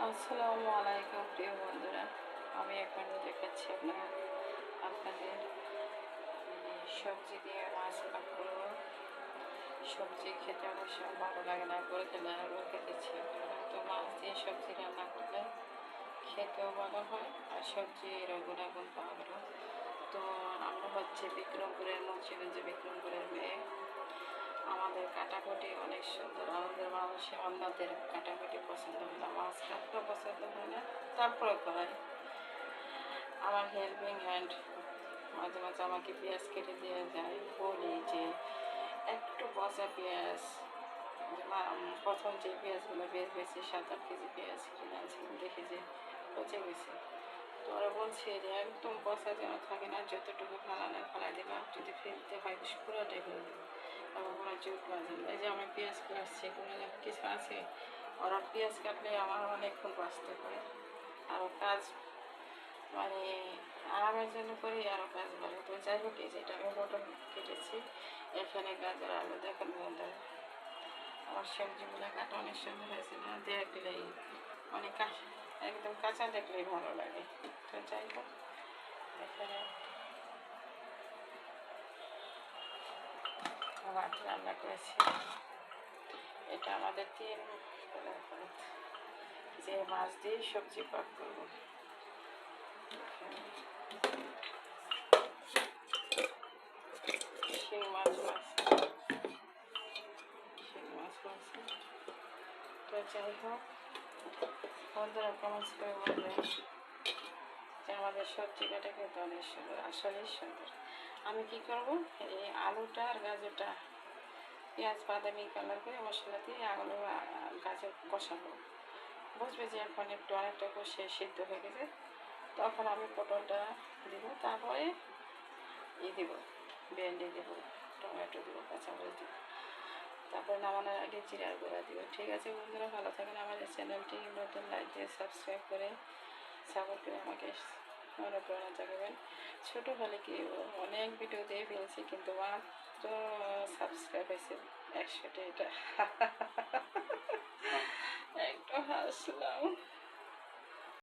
আসসালামু আলাইকুম প্রিয় বন্ধুরা। আমি এখন দেখাচ্ছি আপনাদের সবজি দিয়ে মাছ ভাগ করব। সবজি খেতে অনেক সময় ভালো লাগে না, করে খেলে বলতে দিচ্ছি আপনারা তো মাছ দিয়ে সবজি রান্না করলে খেতেও ভালো হয় আর সবজির গুণাগুণ পাওয়া গেল। তো আমরা হচ্ছে বিক্রমপুরের মুন্সিগঞ্জে বিক্রমপুরের মেয়ে। আমাদের কাটাকুটি অনেক সুন্দর, আমাদের মানুষে অন্যদের কাটাকুটি পছন্দ হয় না, মাছ কাটতেও পছন্দ হয় না, তারপরে করাই আমার হেল্পিং হ্যান্ড মাঝে মাঝে আমাকে পেঁয়াজ কেটে দিয়ে যায়। বলি যে একটু পচা পেঁয়াজ, প্রথম যে পেঁয়াজগুলো বেশ বেশি 7-8 কেজি পেঁয়াজ কিনে আনছিলাম, দেখি যে পচে গেছে। তো ওরা বলছে যে একদম পচা যেন থাকে না, যতটুকু ফালানোর ফালাই দিলাম, যদি ফেলতে হয় পুরোটাই ফেলে দেবো, এবং কোনো জুট বাজে না। এই যে আমি পেঁয়াজ কাটছি, কোনো কিছু আছে, ওরা পেঁয়াজ কাটলে আমার অনেকক্ষণ বাঁচতে পারে, আরও কাজ মানে আরামের জন্য করি, আরও কাজ বাড়ে। তো যাই হোক, এই যেটা আমি পটল কেটেছি, এখানে গাজর আলু দেখুন বন্ধুরা, আমার সবজিগুলো কাটা অনেক সুন্দর হয়েছে না, দেখলেই অনেক একদম কাঁচা দেখলেই ভালো লাগে। তো যাই হোক, এখানে ভাত রান্না করেছি। এটা আমাদের 3 বেলার ভাত, যে মাছ দিয়ে সবজি পাক করবো। শিং মাছ আছে। তো যাই হোক বন্ধুরা, কমেন্টস করে বলবেন যে আমাদের সবজি কাটা খেতে অনেক সুন্দর, আসলেই সুন্দর। আমি কি করব, এই আলুটা আর গাজরটা পেঁয়াজ বাদামি কালার করে মশলা দিয়ে আলু গাজর কষাবো। বুঝবে যে এখন একটু অনেকটা কষে সিদ্ধ হয়ে গেছে, তখন আমি পটলটা দিব, তারপরে দিব ভেন্ডি দিব, টমেটো দিব, কাঁচামরিচ দিব, তারপরে নামানোর আগে জিরার গুঁড়া দিব। ঠিক আছে বন্ধুরা, ভালো থাকেন। আমাদের চ্যানেলটি নতুন লাইক দিয়ে সাবস্ক্রাইব করে সাপোর্ট করে আমাকে অনুপ্রেরণা জাগাবেন। ছোটো হলে কি অনেক ভিডিও দিয়ে ফেলছি, কিন্তু মাত্র সাবস্ক্রাইব হয়েছে 100টা, এটা একটু হাসলাম।